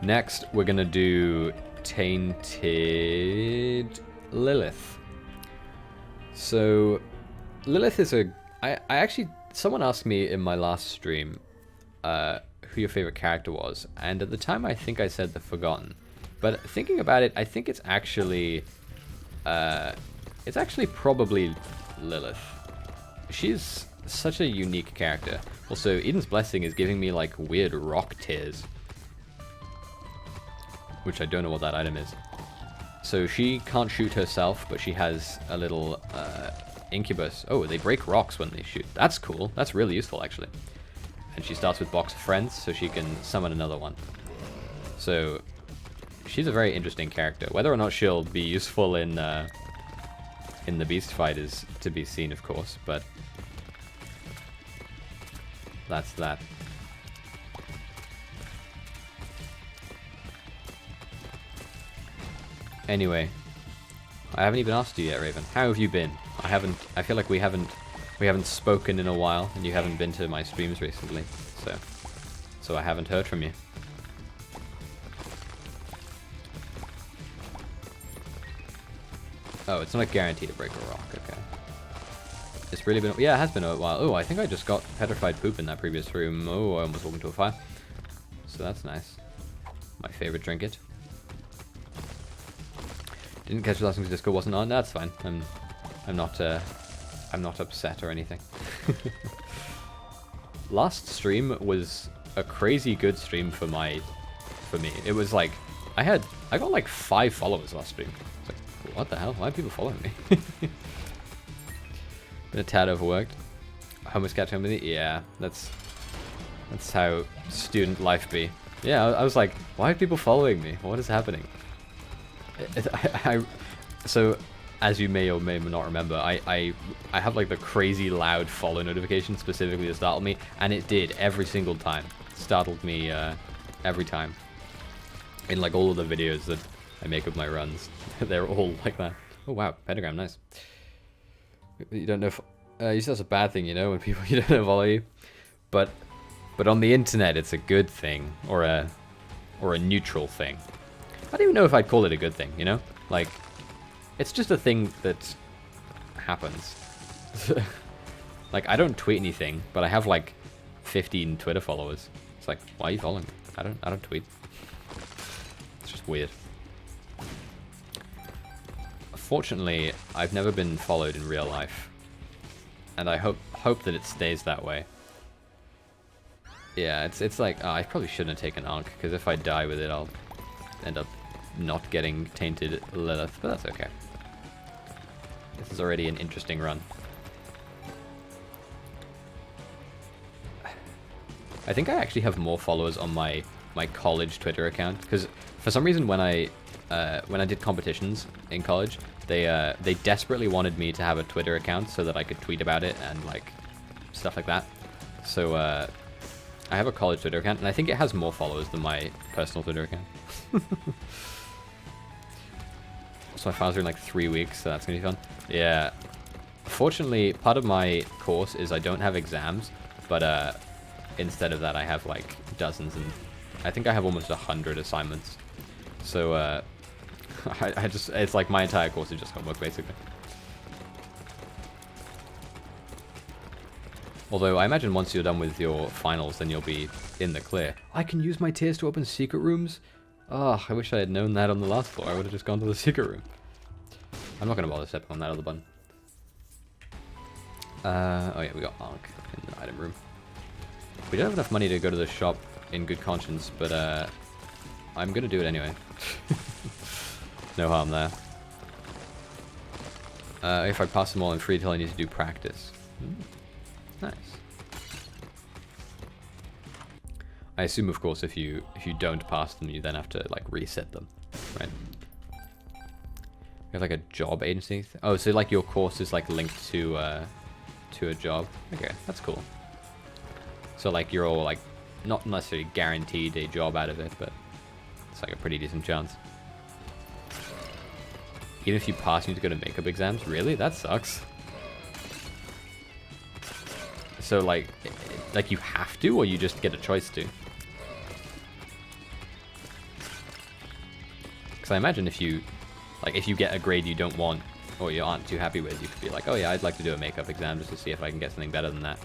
Next, we're going to do Tainted Lilith. So, Lilith is a... I actually... Someone asked me in my last stream who your favorite character was, and at the time I think I said the Forgotten. But thinking about it, I think it's actually probably Lilith. She's such a unique character. Also, Eden's Blessing is giving me like weird rock tears, which I don't know what that item is. So she can't shoot herself, but she has a little incubus. Oh, they break rocks when they shoot. That's cool. That's really useful, actually. And she starts with Box of Friends, so she can summon another one. So she's a very interesting character. Whether or not she'll be useful in the beast fight is to be seen, of course, but that's that. Anyway, I haven't even asked you yet, Raven. How have you been? I feel like we haven't spoken in a while, and you haven't been to my streams recently, so I haven't heard from you. Oh, it's not guaranteed to break a rock. Okay. It's really been... Yeah, it has been a while. Oh, I think I just got petrified poop in that previous room. Oh, I almost walked into a fire. So that's nice. My favorite trinket. Didn't catch the last week's Disco wasn't on. That's fine. I'm not upset or anything. Last stream was a crazy good stream for me. It was like I got like 5 followers last stream. It's like, what the hell? Why are people following me? Been a tad overworked. Homeless cat company? Yeah, that's how student life be. Yeah, I was like, why are people following me? What is happening? So, as you may or may not remember, I have like the crazy loud follow notification specifically to startle me, and it did every single time. Startled me every time. In like all of the videos that I make of my runs, they're all like that. Oh wow, pentagram, nice. You don't know if you say that's a bad thing, you know, when people you don't know follow you, but on the internet it's a good thing or a neutral thing. I don't even know if I'd call it a good thing, you know? Like, it's just a thing that happens. Like, I don't tweet anything, but I have like 15 Twitter followers. It's like, why are you following me? I don't tweet. It's just weird. Fortunately, I've never been followed in real life, and I hope that it stays that way. Yeah, it's like, oh, I probably shouldn't have taken Ankh, because if I die with it, I'll end up not getting Tainted Lilith, but that's okay. This is already an interesting run. I think I actually have more followers on my college Twitter account, because for some reason when I did competitions in college, they desperately wanted me to have a Twitter account so that I could tweet about it and like stuff like that. So I have a college Twitter account, and I think it has more followers than my personal Twitter account. So my finals are in like 3 weeks, so that's gonna be fun. Yeah. Fortunately, part of my course is I don't have exams, but instead of that I have like dozens, and I think I have almost 100 assignments. So I just, it's like my entire course is just homework basically. Although I imagine once you're done with your finals, then you'll be in the clear. I can use my tears to open secret rooms? Oh, I wish I had known that on the last floor. I would have just gone to the secret room. I'm not going to bother stepping on that other button. Oh yeah, we got Ankh in the item room. We don't have enough money to go to the shop in good conscience, but I'm going to do it anyway. No harm there. If I pass them all, I'm free till I need to do practice. Nice. I assume, of course, if you don't pass them, you then have to like reset them, right? You have like a job agency. Oh, so like your course is like linked to a job. Okay, that's cool. So like you're all like not necessarily guaranteed a job out of it, but it's like a pretty decent chance. Even if you pass, you need to go to makeup exams. Really? That sucks. So like you have to, or you just get a choice to? Because I imagine if you get a grade you don't want or you aren't too happy with, you could be like, oh yeah, I'd like to do a makeup exam just to see if I can get something better than that.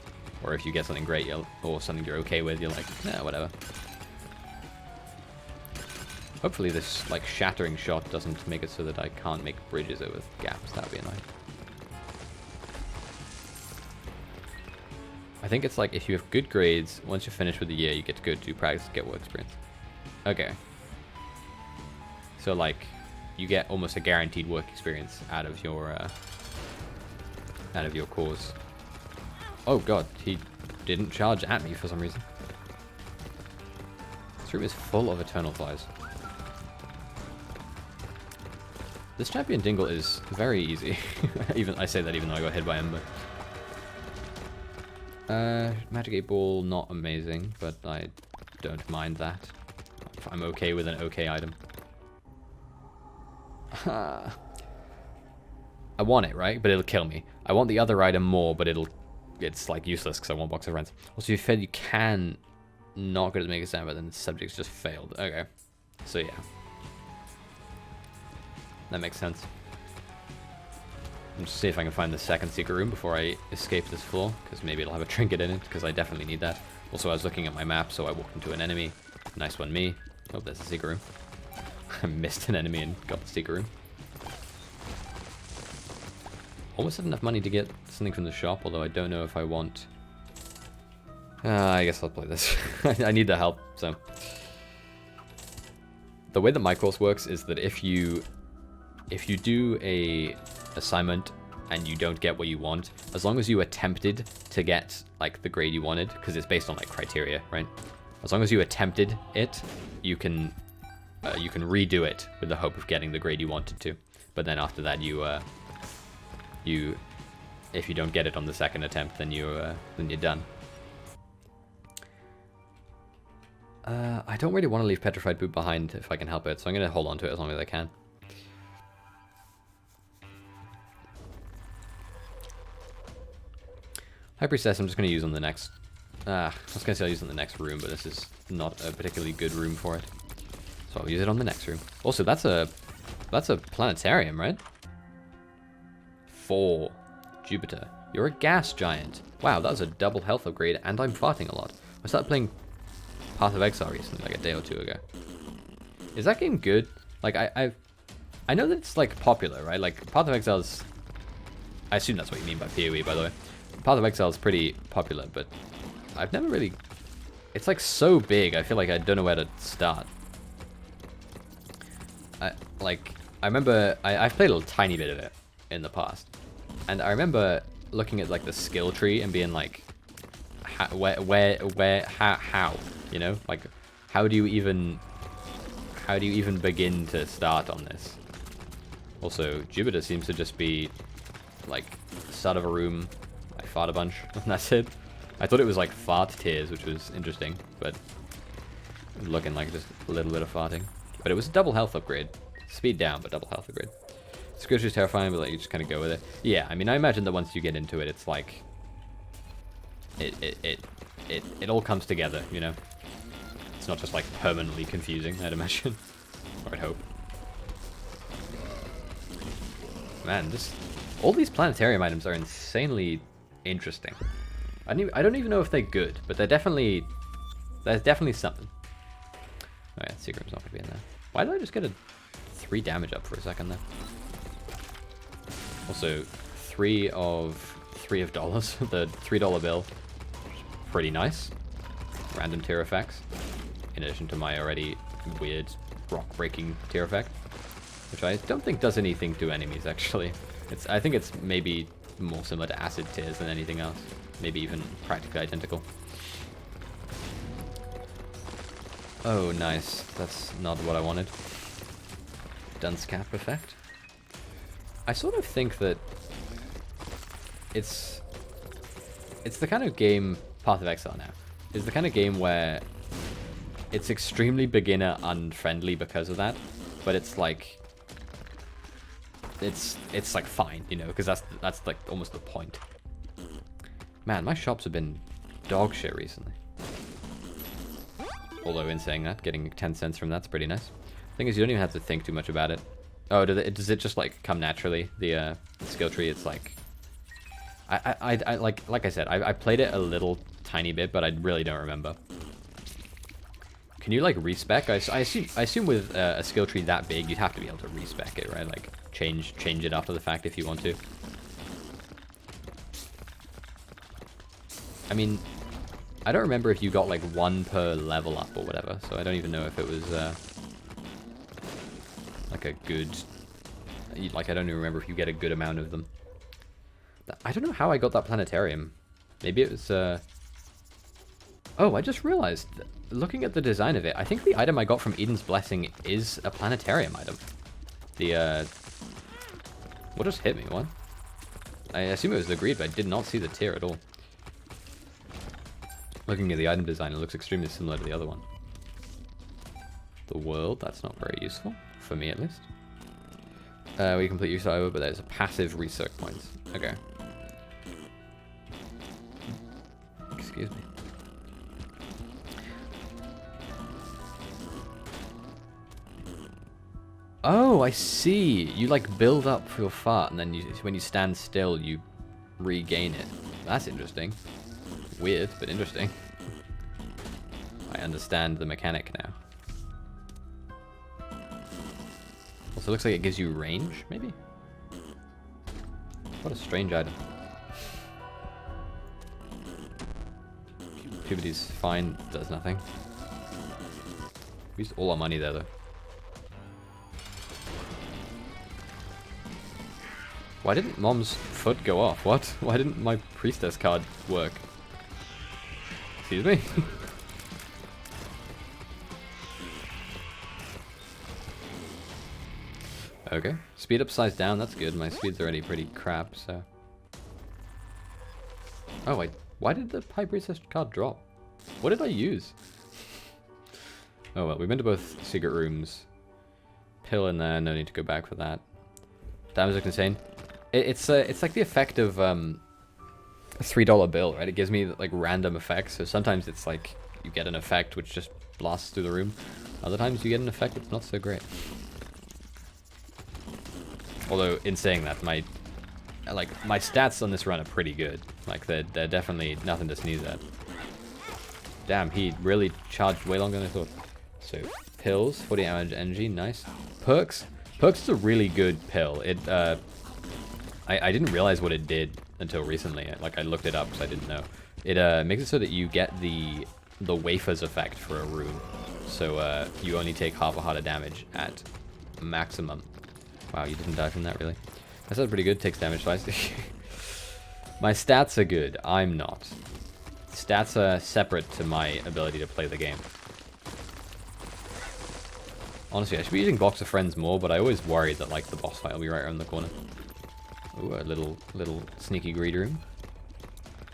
Or if you get something great or something you're okay with, you're like, nah, whatever. Hopefully this like shattering shot doesn't make it so that I can't make bridges over gaps. That would be annoying. I think it's like if you have good grades, once you're finished with the year, you get to go do practice, get work experience. Okay. So like, you get almost a guaranteed work experience out of your course. Oh god, he didn't charge at me for some reason. This room is full of eternal flies. This champion Dingle is very easy. Even I say that even though I got hit by him, but Magic 8 Ball, not amazing, but I don't mind that. I'm okay with an okay item. I want it, right? But it'll kill me. I want the other item more, but it's like useless because I want Box of Friends. Also, you said you can not go to make a sound, but then the subjects just failed. Okay. So yeah. That makes sense. Let's see if I can find the second secret room before I escape this floor, because maybe it'll have a trinket in it, because I definitely need that. Also, I was looking at my map, so I walked into an enemy. Nice one, me. Oh, there's a secret room. I missed an enemy and got the secret room. Almost had enough money to get something from the shop, although I don't know if I want... I guess I'll play this. I need the help, so... The way that my course works is that if you do a assignment and you don't get what you want, as long as you attempted to get like the grade you wanted, because it's based on like criteria, right? As long as you attempted it, you can redo it with the hope of getting the grade you wanted to. But then after that, if you don't get it on the second attempt, then you're done. I don't really want to leave Petrified Boot behind if I can help it, so I'm going to hold on to it as long as I can. High Priestess I'm just going to use on the next... I was going to say I'll use it on the next room, but this is not a particularly good room for it. So I'll use it on the next room. Also, that's a planetarium, right? 4. Jupiter. You're a gas giant. Wow, that was a double health upgrade, and I'm farting a lot. I started playing Path of Exile recently, like a day or two ago. Is that game good? Like, I know that it's, like, popular, right? Like, Path of Exile's... I assume that's what you mean by PoE, by the way. Path of Exile is pretty popular, but I've never really... It's, like, so big, I feel like I don't know where to start. I remember... I've played a tiny bit of it in the past. And I remember looking at, like, the skill tree and being like... how, you know? Like, how do you even begin to start on this? Also, Jupiter seems to just be, like, the start of a room, I fart a bunch, and that's it. I thought it was, like, fart tears, which was interesting, but looking like just a little bit of farting. But it was a double health upgrade. Speed down, but double health upgrade. Scourge is terrifying, but, like, you just kind of go with it. Yeah, I mean, I imagine that once you get into it, it's like... It all comes together, you know? It's not just, like, permanently confusing, I'd imagine. Or I'd hope. Man, all these planetarium items are insanely interesting. I don't even know if they're good, but there's definitely something. Oh yeah, secret room's not gonna be in there. Why did I just get a 3 damage up for a second there? Also, 3 of dollars, the $3 bill. Pretty nice. Random tier effects. In addition to my already weird rock-breaking tier effect. Which I don't think does anything to enemies, actually. I think it's maybe more similar to acid tears than anything else. Maybe even practically identical. Oh, nice. That's not what I wanted. Dunce cap effect. I sort of think that it's the kind of game... Path of Exile now is the kind of game where it's extremely beginner unfriendly because of that, but it's like it's like fine, you know, because that's like almost the point. Man, my shops have been dog shit recently. Although in saying that, getting 10 cents from that's pretty nice. Thing is, you don't even have to think too much about it. Oh, does it just like come naturally? The skill tree, it's like... I like I said, I played it a little tiny bit, but I really don't remember. Can you like respec? I assume with a skill tree that big, you'd have to be able to respec it, right? Like change it after the fact if you want to. I mean, I don't remember if you got like one per level up or whatever, so I don't even know if it was like a good... Like I don't even remember if you get a good amount of them. I don't know how I got that planetarium. Maybe it was... Oh, I just realized, looking at the design of it, I think the item I got from Eden's Blessing is a planetarium item. The, what just hit me? What? I assume it was the greed, but I did not see the tier at all. Looking at the item design, it looks extremely similar to the other one. The world, that's not very useful. For me, at least. We complete use over, but there's a passive research points. Okay. Excuse me. Oh, I see. You like build up for your fart, and then when you stand still, you regain it. That's interesting. Weird, but interesting. I understand the mechanic now. Also, looks like it gives you range, maybe? What a strange item. Puberty's fine, does nothing. We used all our money there, though. Why didn't Mom's foot go off? What? Why didn't my priestess card work? Excuse me? Okay. Speed up, size down, that's good. My speed's already pretty crap, so... Oh, wait. Why did the High Priestess card drop? What did I use? Oh, well. We've been to both secret rooms. Pill in there, no need to go back for that. Damage looks insane. It's like the effect of a $3 bill, right? It gives me like random effects. So sometimes it's like you get an effect which just blasts through the room. Other times you get an effect that's not so great. Although in saying that, my stats on this run are pretty good. Like they're definitely nothing to sneeze at. Damn, he really charged way longer than I thought. So pills, 40 damage energy, nice. Perks. Perks is a really good pill. It I didn't realize what it did until recently. Like I looked it up because I didn't know. It makes it so that you get the wafers effect for a room. So you only take half a heart of damage at maximum. Wow, you didn't die from that really. That sounds pretty good. Takes damage twice. My stats are good. I'm not. Stats are separate to my ability to play the game. Honestly, I should be using Box of Friends more, but I always worry that like the boss fight will be right around the corner. Ooh, a little sneaky greed room.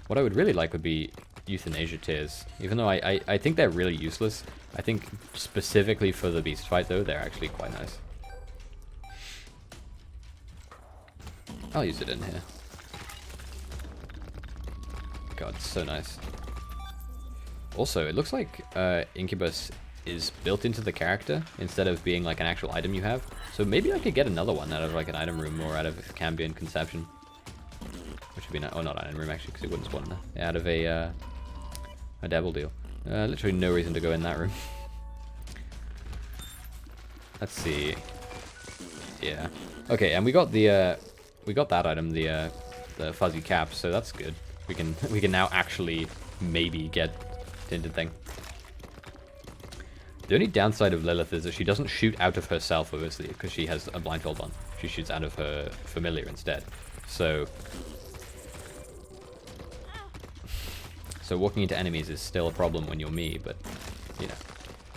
What I would really like would be euthanasia tears. Even though I think they're really useless. I think specifically for the beast fight though, they're actually quite nice. I'll use it in here. God, it's so nice. Also, it looks like Incubus is built into the character instead of being like an actual item you have. So maybe I could get another one out of like an item room or out of Cambion Conception. Which would be nice. Oh, not item room actually, because it wouldn't spawn there. Yeah, out of a devil deal. Literally no reason to go in that room. Let's see. Yeah. Okay, and we got the that item, the fuzzy cap, so that's good. We can now actually maybe get Tainted thing. The only downside of Lilith is that she doesn't shoot out of herself, obviously, because she has a blindfold on. She shoots out of her familiar instead. So walking into enemies is still a problem when you're me, but, you know.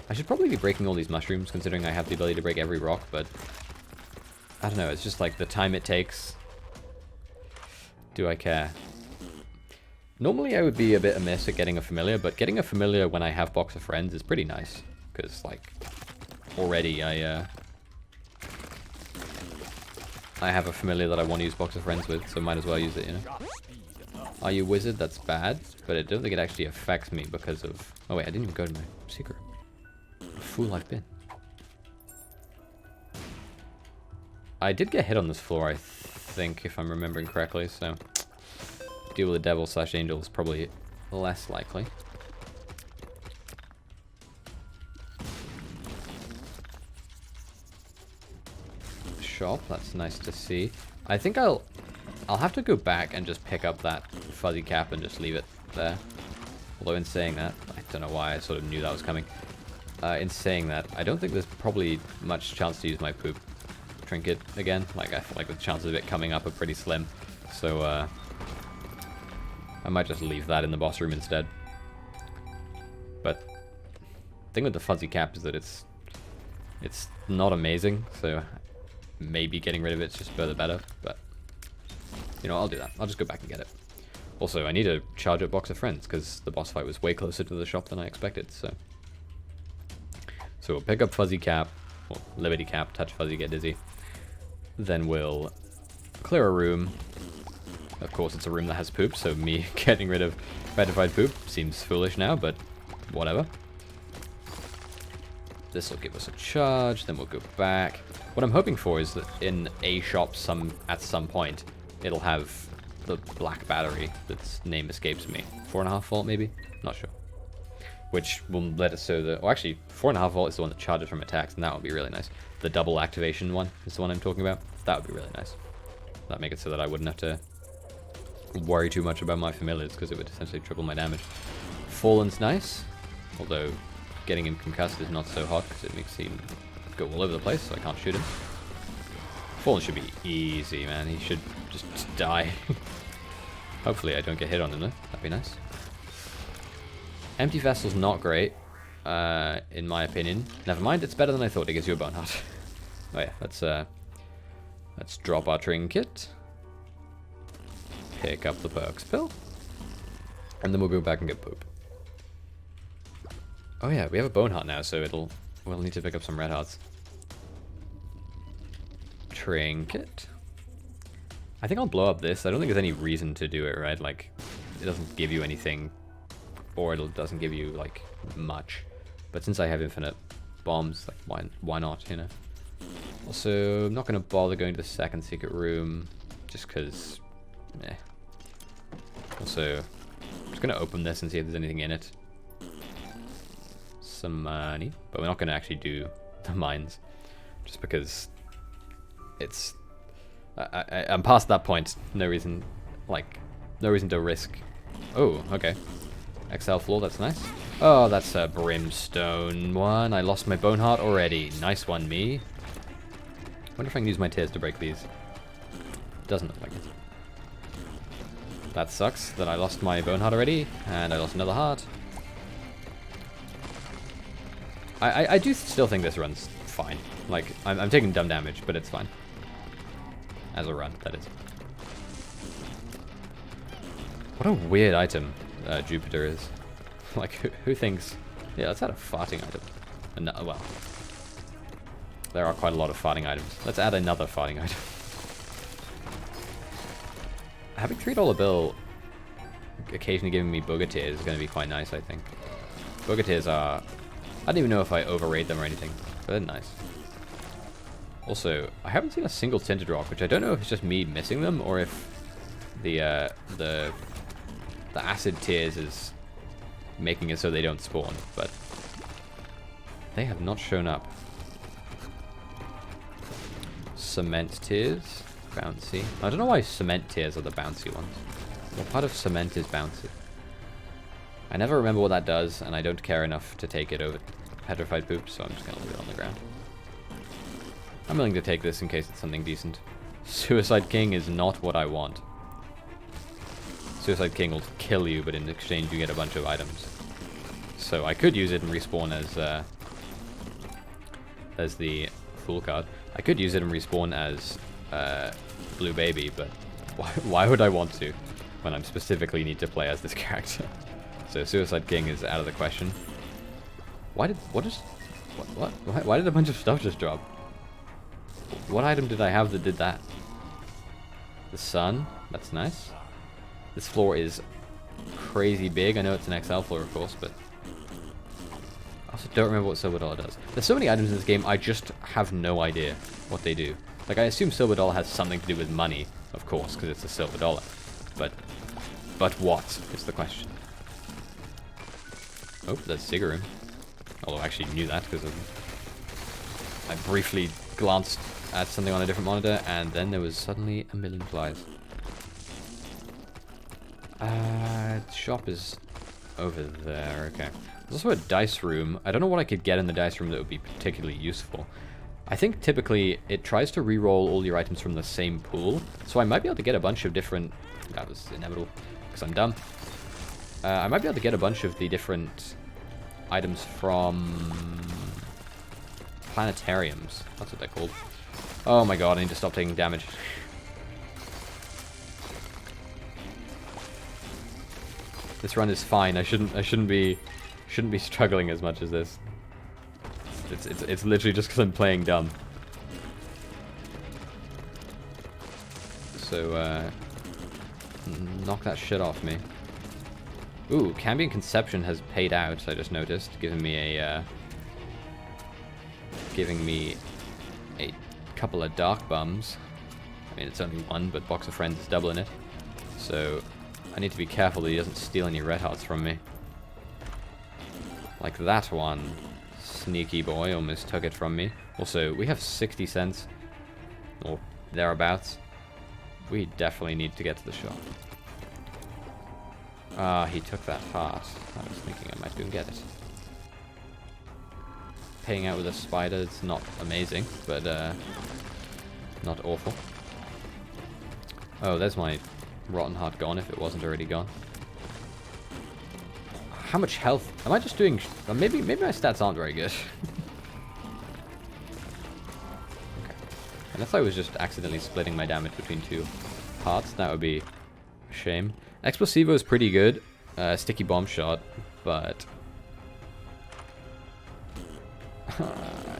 I should probably be breaking all these mushrooms, considering I have the ability to break every rock, but I don't know, it's just like the time it takes. Do I care? Normally I would be a bit amiss at getting a familiar, but getting a familiar when I have Box of Friends is pretty nice. Because, like, already I have a familiar that I want to use Box of Friends with, so might as well use it, you know? Are you wizard? That's bad, but I don't think it actually affects me because of... Oh wait, I didn't even go to my secret. What a fool I've been. I did get hit on this floor, I think, if I'm remembering correctly, so deal with the devil slash angel is probably less likely. Shop, that's nice to see. I think I'll have to go back and just pick up that fuzzy cap and just leave it there. Although in saying that, I don't know why I sort of knew that was coming. In saying that, I don't think there's probably much chance to use my poop trinket again. Like, I feel like the chances of it coming up are pretty slim. So, I might just leave that in the boss room instead. But the thing with the fuzzy cap is that it's not amazing, so maybe getting rid of it's just further better, but you know, I'll do that. I'll just go back and get it. Also, I need to charge up Box of Friends, because the boss fight was way closer to the shop than I expected, so we'll pick up Fuzzy Cap, or Liberty Cap, touch Fuzzy, get dizzy. Then we'll clear a room. Of course, it's a room that has poop, so me getting rid of petrified poop seems foolish now, but whatever. This will give us a charge, then we'll go back. What I'm hoping for is that in a shop at some point, it'll have the black battery that's name escapes me. 4.5 volt maybe? Not sure. Which will let us so that... Well, actually, 4.5 volt is the one that charges from attacks, and that would be really nice. The double activation one is the one I'm talking about. That would be really nice. That'd make it so that I wouldn't have to worry too much about my familiars, because it would essentially triple my damage. Fallen's nice, although getting him concussed is not so hot, because it makes him go all over the place, so I can't shoot him. Fallen should be easy, man. He should just die. Hopefully I don't get hit on him, though. That'd be nice. Empty Vessel's not great, in my opinion. Never mind, it's better than I thought. It gives you a bone heart. Oh yeah, let's drop our trinket. Pick up the perks pill. And then we'll go back and get poop. Oh yeah, we have a bone heart now, so we'll need to pick up some red hearts. Trinket. I think I'll blow up this. I don't think there's any reason to do it, right? Like, it doesn't give you anything, or it doesn't give you, like, much. But since I have infinite bombs, like, why not, you know? Also, I'm not going to bother going to the second secret room, just because, eh. Also, I'm just going to open this and see if there's anything in it. Some money, but we're not going to actually do the mines, just because it's... I'm past that point. No reason to risk. Oh, okay. XL floor, that's nice. Oh, that's a brimstone one. I lost my bone heart already. Nice one, me. Wonder if I can use my tears to break these. Doesn't look like it. That sucks that I lost my bone heart already, and I lost another heart. I do still think this run's fine. Like, I'm taking dumb damage, but it's fine. As a run, that is. What a weird item Jupiter is. Like, who thinks... Yeah, let's add a farting item. Well, there are quite a lot of farting items. Let's add another farting item. Having $3 bill occasionally giving me booger tears is going to be quite nice, I think. Booger tears are... I don't even know if I overrate them or anything, but they're nice. Also, I haven't seen a single tinted rock, which I don't know if it's just me missing them or if the acid tears is making it so they don't spawn, but they have not shown up. Cement tears, bouncy. I don't know why cement tears are the bouncy ones. What part of cement is bouncy? I never remember what that does, and I don't care enough to take it over petrified poop, so I'm just gonna leave it on the ground. I'm willing to take this in case it's something decent. Suicide King is not what I want. Suicide King will kill you, but in exchange you get a bunch of items. So I could use it and respawn as the Fool card. I could use it and respawn as Blue Baby, but why would I want to when I specifically need to play as this character? So Suicide King is out of the question. Why did a bunch of stuff just drop? What item did I have that did that? The sun, that's nice. This floor is crazy big. I know it's an XL floor, of course, but I also don't remember what Silver Dollar does. There's so many items in this game, I just have no idea what they do. Like, I assume silver dollar has something to do with money, of course, because it's a silver dollar. But what is the question? Oh, there's Sigaroon. Although I actually knew that because I briefly glanced at something on a different monitor, and then there was suddenly a million flies. Shop is over there. Okay. There's also a dice room. I don't know what I could get in the dice room that would be particularly useful. I think typically it tries to re-roll all your items from the same pool, so I might be able to get a bunch of different... That was inevitable, because I'm dumb. I might be able to get a bunch of the different items from planetariums. That's what they're called. Oh my god, I need to stop taking damage. This run is fine. I shouldn't be struggling as much as this. It's literally just because I'm playing dumb. So knock that shit off me. Ooh, Cambion Conception has paid out, I just noticed, giving me a couple of dark bums. I mean, it's only one, but Box of Friends is doubling it. So I need to be careful that he doesn't steal any red hearts from me. Like that one. Sneaky boy almost took it from me. Also, we have 60 cents. Or thereabouts. We definitely need to get to the shop. Ah, he took that heart. I was thinking I might go and get it. Paying out with a spider, it's not amazing, but not awful. Oh, there's my rotten heart gone if it wasn't already gone. How much health? Am I just doing... Maybe my stats aren't very good. Okay. Unless I was just accidentally splitting my damage between two hearts, that would be a shame. Explosivo is pretty good. Sticky bomb shot, but...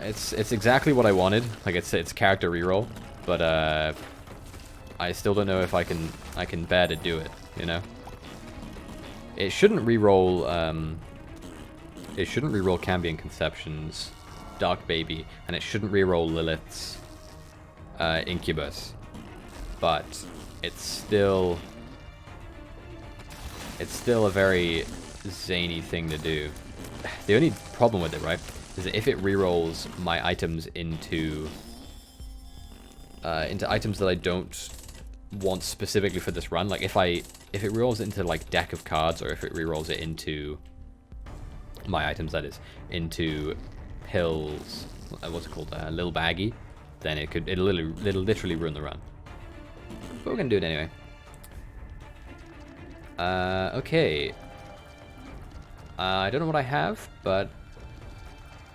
it's exactly what I wanted. Like, it's character reroll, but I still don't know if I can bear to do it, you know? It shouldn't reroll. It shouldn't reroll Cambion Conception's Dark Baby, and it shouldn't reroll Lilith's Incubus. But it's still a very zany thing to do. The only problem with it, right, is that if it rerolls my items into items that I don't want specifically for this run, like if it rerolls it into like deck of cards, or if it rerolls it into my items, that is, into pills, what's it called, Lil Baggy, then it'll literally ruin the run. But we're gonna do it anyway. Okay. I don't know what I have, but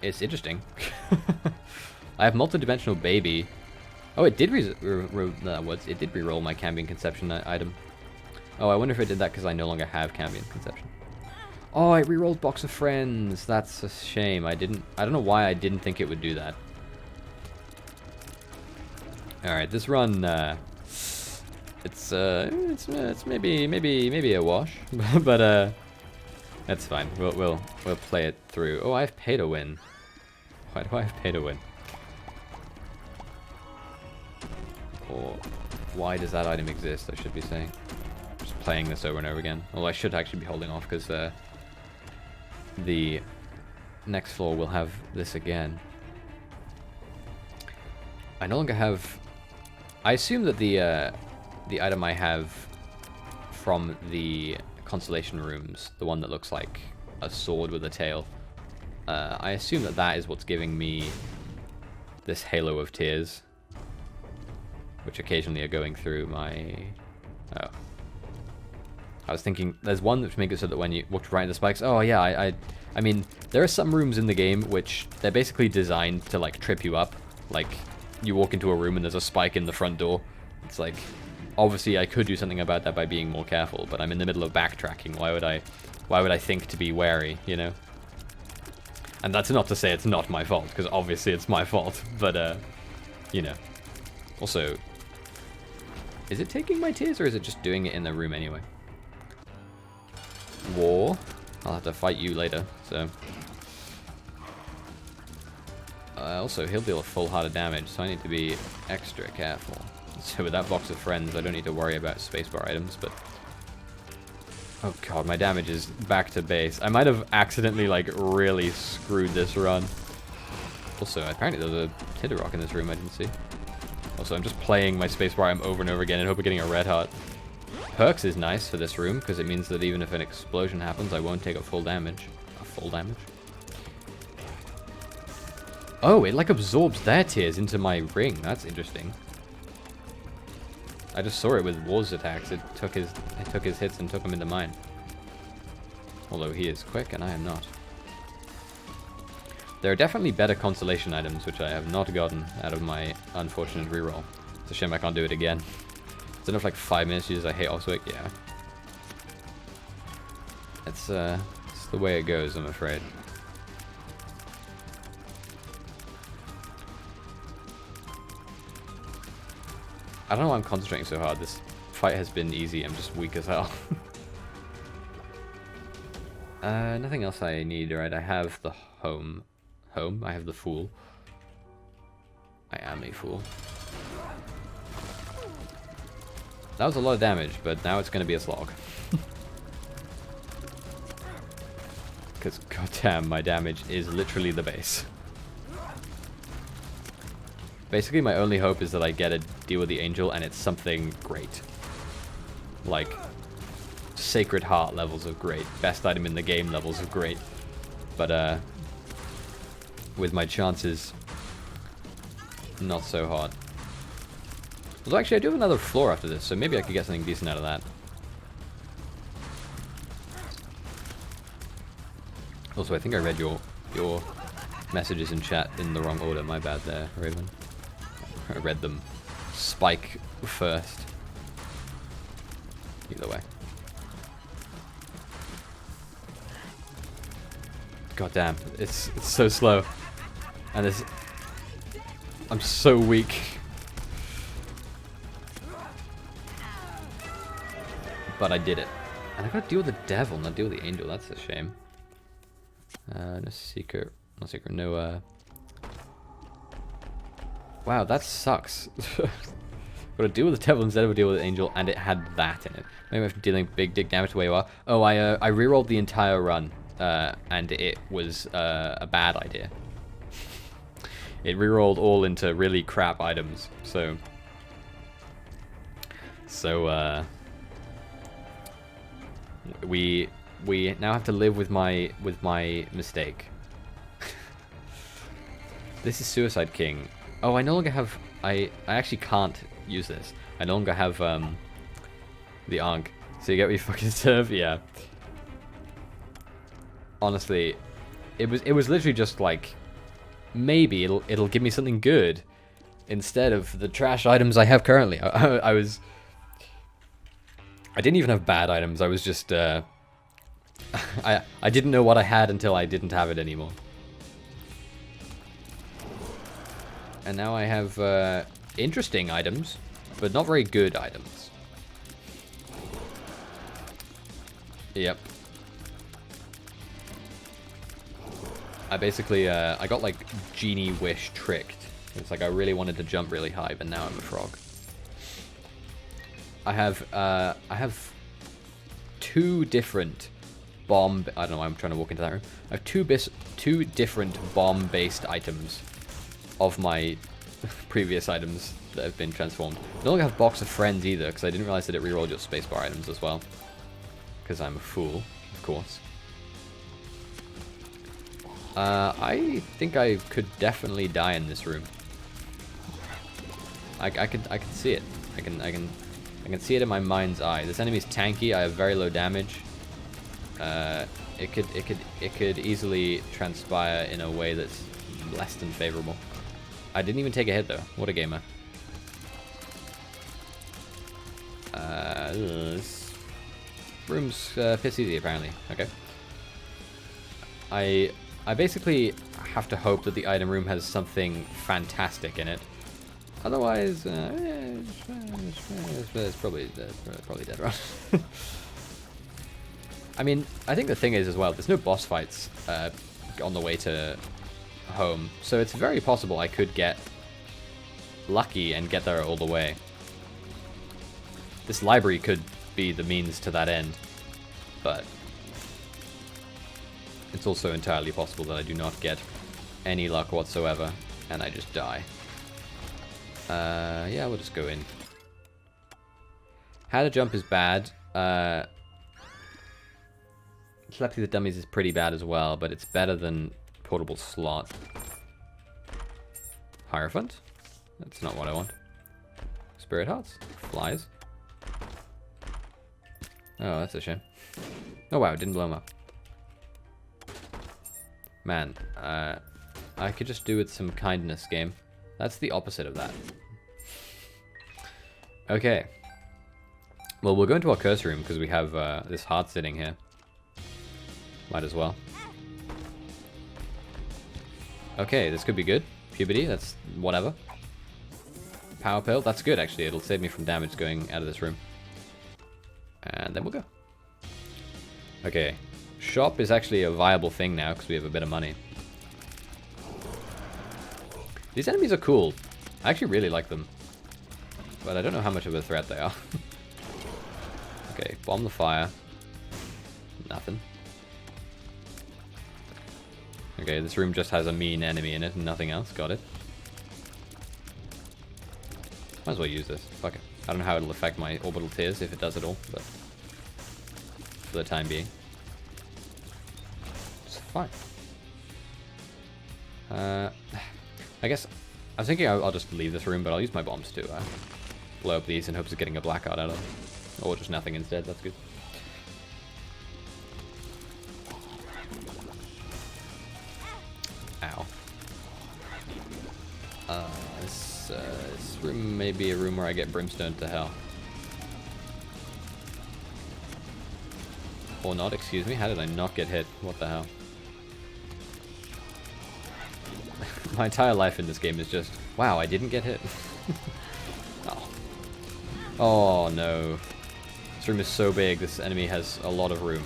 it's interesting. I have multidimensional baby. Oh, it did it did reroll my Cambion Conception item. Oh, I wonder if it did that because I no longer have Cambion Conception. Oh, it rerolled Box of Friends. That's a shame. I don't know why I didn't think it would do that. All right, this run, it's maybe a wash, but that's fine. We'll play it through. Oh, I have pay to win. Why do I have pay to win? Or why does that item exist, I should be saying. Just playing this over and over again. Well, I should actually be holding off because the next floor will have this again. I no longer have... I assume that the item I have from the constellation rooms, the one that looks like a sword with a tail, I assume that is what's giving me this halo of tears, which occasionally are going through my... Oh. I was thinking, there's one which makes it so that when you walk right into the spikes... Oh, yeah, I mean, there are some rooms in the game which they're basically designed to, like, trip you up. Like, you walk into a room and there's a spike in the front door. It's like, obviously I could do something about that by being more careful, but I'm in the middle of backtracking. Why would I think to be wary, you know? And that's not to say it's not my fault, because obviously it's my fault, but, you know. Also... Is it taking my tears, or is it just doing it in the room anyway? War. I'll have to fight you later, so... Also, he'll deal a full heart of damage, so I need to be extra careful. So with that box of friends, I don't need to worry about spacebar items, but... Oh god, my damage is back to base. I might have accidentally, like, really screwed this run. Also, apparently there's a Tinder Rock in this room I didn't see. Also, I'm just playing my spacebar item over and over again and hope I'm getting a red heart. Perks is nice for this room, because it means that even if an explosion happens, I won't take a full damage. A full damage? Oh, it like absorbs their tears into my ring. That's interesting. I just saw it with War's attacks. It took his hits and took them into mine. Although he is quick and I am not. There are definitely better consolation items, which I have not gotten out of my unfortunate reroll. It's a shame I can't do it again. It's enough like 5 minutes to use. I hate Oswick, yeah. It's the way it goes, I'm afraid. I don't know why I'm concentrating so hard. This fight has been easy. I'm just weak as hell. Nothing else I need, right? I have the home. I have the fool. I am a fool. That was a lot of damage, but now it's going to be a slog. Because, goddamn, my damage is literally the base. Basically, my only hope is that I get a deal with the angel and it's something great. Like, Sacred Heart levels of great. Best item in the game levels of great. But, with my chances, not so hard. Although, actually, I do have another floor after this, so maybe I could get something decent out of that. Also, I think I read your messages in chat in the wrong order. My bad there, Raven. I read them spike first. Either way. God damn, it's so slow. And I'm so weak. But I did it. And I gotta deal with the devil, not deal with the angel. That's a shame. No secret. No secret. No, Wow, that sucks. Gotta deal with the devil instead of a deal with the angel, and it had that in it. Maybe after dealing big dick damage to where you are. Oh, I rerolled the entire run, and it was a bad idea. It rerolled all into really crap items, so we now have to live with my mistake. This is Suicide King. Oh, I no longer have... I actually can't use this. I no longer have the Ankh. So you get what you fucking serve? Yeah. Honestly, it was literally just like, maybe it'll give me something good instead of the trash items I have currently. I didn't even have bad items. I was just I didn't know what I had until I didn't have it anymore. And now I have interesting items, but not very good items. Yep. I basically, I got like Genie Wish tricked. It's like I really wanted to jump really high, but now I'm a frog. I have two different bomb... I don't know why I'm trying to walk into that room. I have two different bomb-based items of my previous items that have been transformed. I don't have Box of Friends either, because I didn't realize that it rerolled your spacebar items as well. Because I'm a fool, of course. I think I could definitely die in this room. I can see it. I can see it in my mind's eye. This enemy's tanky. I have very low damage. It could easily transpire in a way that's less than favorable. I didn't even take a hit though. What a gamer. This room's piss easy apparently. Okay. I basically have to hope that the item room has something fantastic in it. Otherwise, it's probably dead run. I mean, I think the thing is as well, there's no boss fights on the way to home. So it's very possible I could get lucky and get there all the way. This library could be the means to that end, but it's also entirely possible that I do not get any luck whatsoever and I just die. Yeah, we'll just go in. How to jump is bad. Collecting the dummies is pretty bad as well, but it's better than portable slot. Hierophant? That's not what I want. Spirit hearts? Flies? Oh, that's a shame. Oh wow, it didn't blow them up. Man, I could just do with some kindness game. That's the opposite of that. Okay. Well, we'll go into our curse room because we have this heart sitting here. Might as well. Okay, this could be good. Puberty, that's whatever. Power pill, that's good actually. It'll save me from damage going out of this room. And then we'll go. Okay. Shop is actually a viable thing now because we have a bit of money. These enemies are cool. I actually really like them. But I don't know how much of a threat they are. Okay, bomb the fire. Nothing. Okay, this room just has a mean enemy in it and nothing else. Got it. Might as well use this. Fuck it. I don't know how it'll affect my orbital tears if it does at all, but for the time being, it's fine. I guess I was thinking I'll just leave this room, but I'll use my bombs to blow up these in hopes of getting a blackout out of them, or just nothing instead. That's good. Ow. This room may be a room where I get brimstone to hell. Or not, excuse me. How did I not get hit? What the hell? My entire life in this game is just, wow, I didn't get hit. Oh. Oh no. This room is so big, this enemy has a lot of room.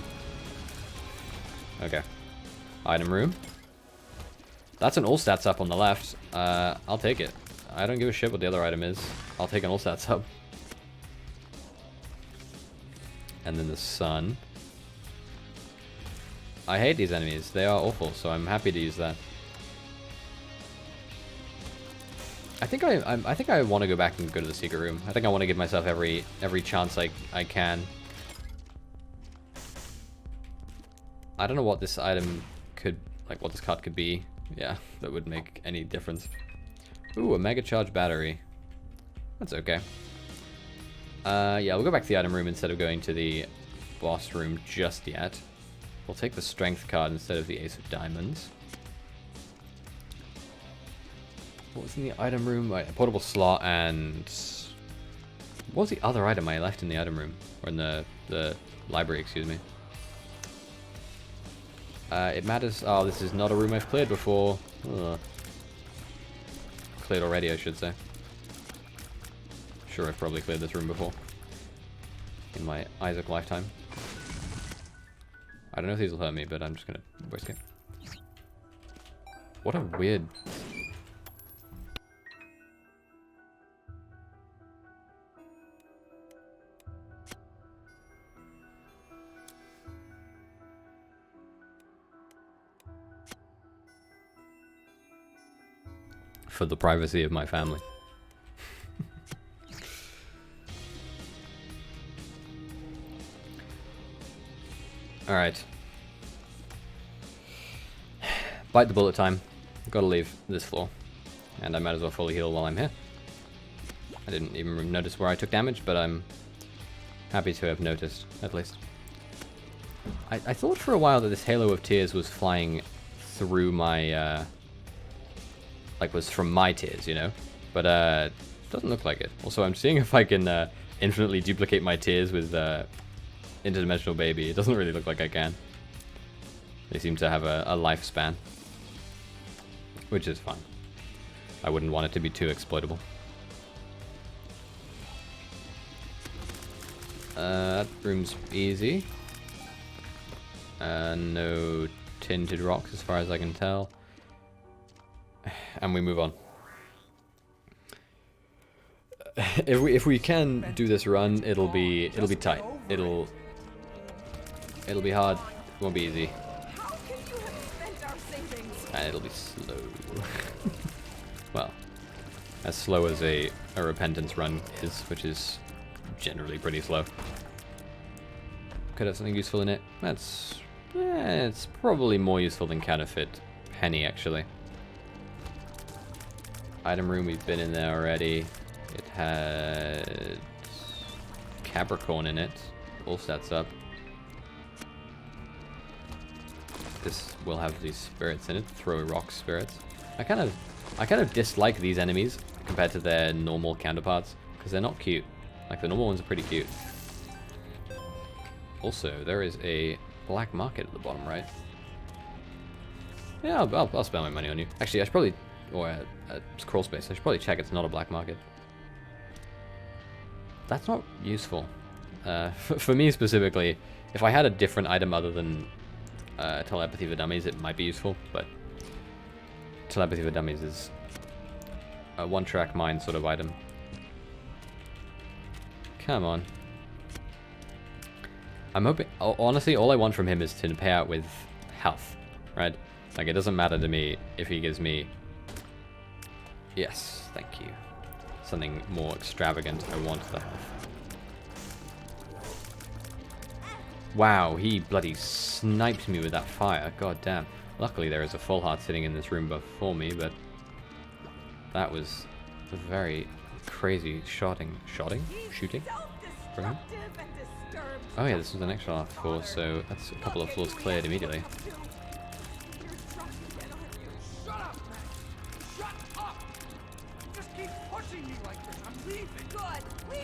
Okay. Item room. That's an all stats up on the left. I'll take it. I don't give a shit what the other item is. I'll take an all stats up. And then the sun. I hate these enemies. They are awful, so I'm happy to use that. I think I want to go back and go to the secret room. I think I want to give myself every chance I can. I don't know what this item could, like what this card could be. Yeah, that would make any difference. Ooh, a mega charge battery. That's okay. Yeah, we'll go back to the item room instead of going to the boss room just yet. We'll take the strength card instead of the ace of diamonds. What was in the item room? A portable slot and... What was the other item I left in the item room? Or in the library, excuse me. It matters... Oh, this is not a room I've cleared before. Ugh. Cleared already, I should say. Sure, I've probably cleared this room before. In my Isaac lifetime. I don't know if these will hurt me, but I'm just gonna risk it. What a weird... For the privacy of my family. Alright. Bite the bullet time. Gotta leave this floor. And I might as well fully heal while I'm here. I didn't even notice where I took damage, but I'm happy to have noticed, at least. I thought for a while that this Halo of Tears was flying through my, like was from my tears, you know? But, it doesn't look like it. Also, I'm seeing if I can, infinitely duplicate my tears with, Interdimensional Baby. It doesn't really look like I can. They seem to have a lifespan. Which is fine. I wouldn't want it to be too exploitable. That room's easy. No tinted rocks as far as I can tell. and we move on. If we can do this run, it'll be tight. It'll be hard. It won't be easy. And it'll be slow. Well, as slow as a repentance run is, which is generally pretty slow. Could have something useful in it. It's probably more useful than Counterfeit Penny, actually. Item room, we've been in there already. It had Capricorn in it. All stats up. This will have these spirits in it. Throw rock spirits. I kind of dislike these enemies compared to their normal counterparts because they're not cute. Like the normal ones are pretty cute. Also, there is a black market at the bottom right. Yeah, I'll spend my money on you. Actually, I should probably, or a crawl space. I should probably check it's not a black market. That's not useful. For me specifically, if I had a different item other than telepathy for dummies, it might be useful, but telepathy for dummies is a one-track mind sort of item. Come on. I'm hoping, honestly, all I want from him is to pay out with health, right? Like, it doesn't matter to me if he gives me, yes, thank you, something more extravagant. I want the health. Wow, he bloody sniped me with that fire. God damn. Luckily there is a full heart sitting in this room before me, but that was a very crazy shooting for him. Oh yeah, this was the next floor, so that's a couple of floors cleared immediately.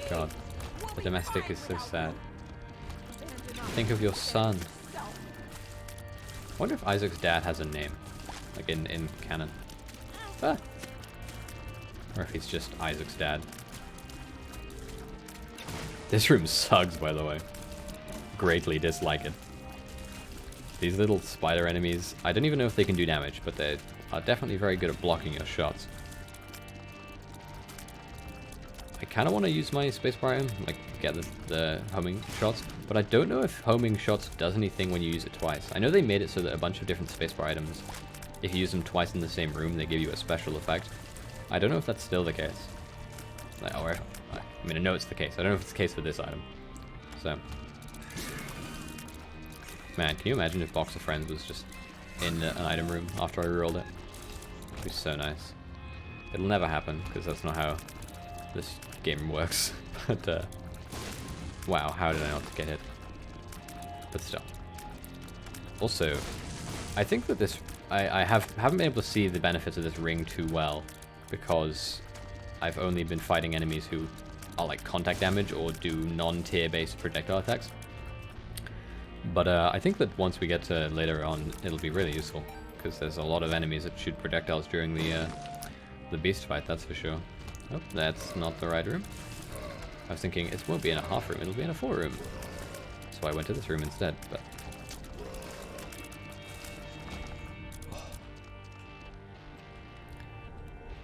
God, the domestic is so sad. Think of your son. I wonder if Isaac's dad has a name, like in canon. Ah. Or if he's just Isaac's dad. This room sucks, by the way. Greatly dislike it. These little spider enemies, I don't even know if they can do damage, but they are definitely very good at blocking your shots. I kind of want to use my spacebar item, like get the homing shots, but I don't know if homing shots does anything when you use it twice. I know they made it so that a bunch of different spacebar items, if you use them twice in the same room, they give you a special effect. I don't know if that's still the case. Like, or I mean, I know it's the case. I don't know if it's the case for this item. So, man, can you imagine if Box of Friends was just in an item room after I rerolled it? It'd be so nice. It'll never happen because that's not how this game works. But wow, how did I not get hit? But still. Also, I think that this I haven't been able to see the benefits of this ring too well because I've only been fighting enemies who are like contact damage or do non-tier based projectile attacks. But I think that once we get to later on, it'll be really useful because there's a lot of enemies that shoot projectiles during the beast fight. That's for sure. Oh, that's not the right room. I was thinking it won't be in a half room, it'll be in a full room. So I went to this room instead, but...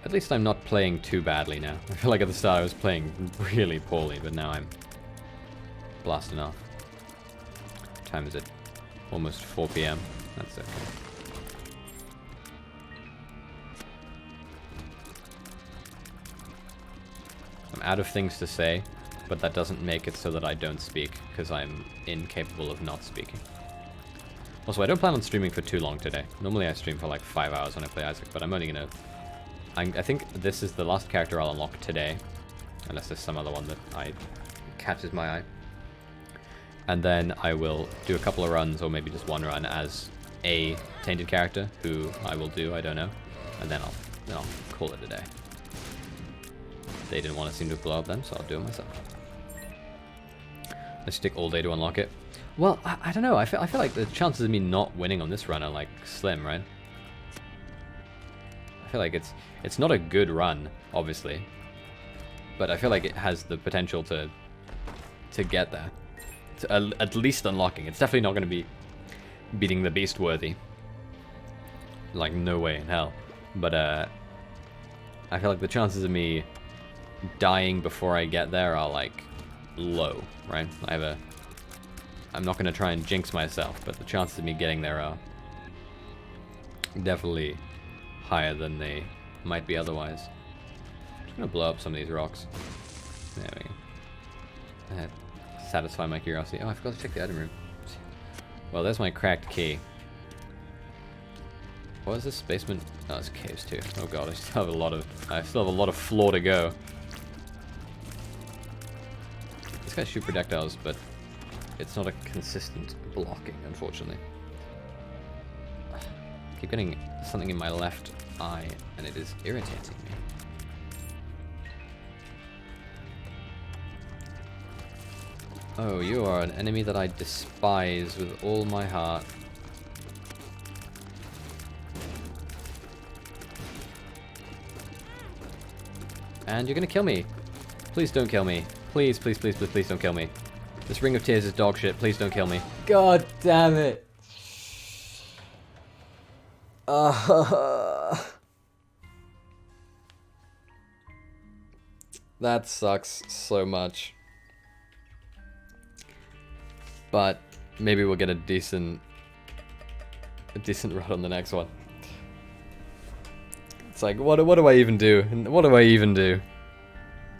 At least I'm not playing too badly now. I feel like at the start I was playing really poorly, but now I'm blasting off. What time is it? Almost 4 PM. That's okay. I'm out of things to say, but that doesn't make it so that I don't speak, because I'm incapable of not speaking. Also, I don't plan on streaming for too long today. Normally I stream for like 5 hours when I play Isaac, but I'm only gonna... I think this is the last character I'll unlock today, unless there's some other one that catches my eye. And then I will do a couple of runs, or maybe just one run as a Tainted character, who I will do, I don't know. And then I'll call it a day. They didn't want to seem to blow up then, so I'll do it myself. Let's stick all day to unlock it. Well, I don't know. I feel like the chances of me not winning on this run are like slim, right? I feel like it's not a good run, obviously, but I feel like it has the potential to get there, to at least unlocking. It's definitely not going to be beating the beast worthy. Like no way in hell. But I feel like the chances of me dying before I get there are, like, low, right? I'm not going to try and jinx myself, but the chances of me getting there are definitely higher than they might be otherwise. I'm just going to blow up some of these rocks. There we go. Satisfy my curiosity. Oh, I forgot to check the item room. Well, there's my cracked key. What is this basement? Oh, it's caves too. Oh god, I still have a lot of floor to go. This guy shoots projectiles, but it's not a consistent blocking, unfortunately. I keep getting something in my left eye, and it is irritating me. Oh, you are an enemy that I despise with all my heart. And you're gonna kill me. Please don't kill me. Please, please, please, please, please don't kill me. This Ring of Tears is dog shit. Please don't kill me. God damn it. That sucks so much. But maybe we'll get a decent run on the next one. It's like, what do I even do? What do I even do?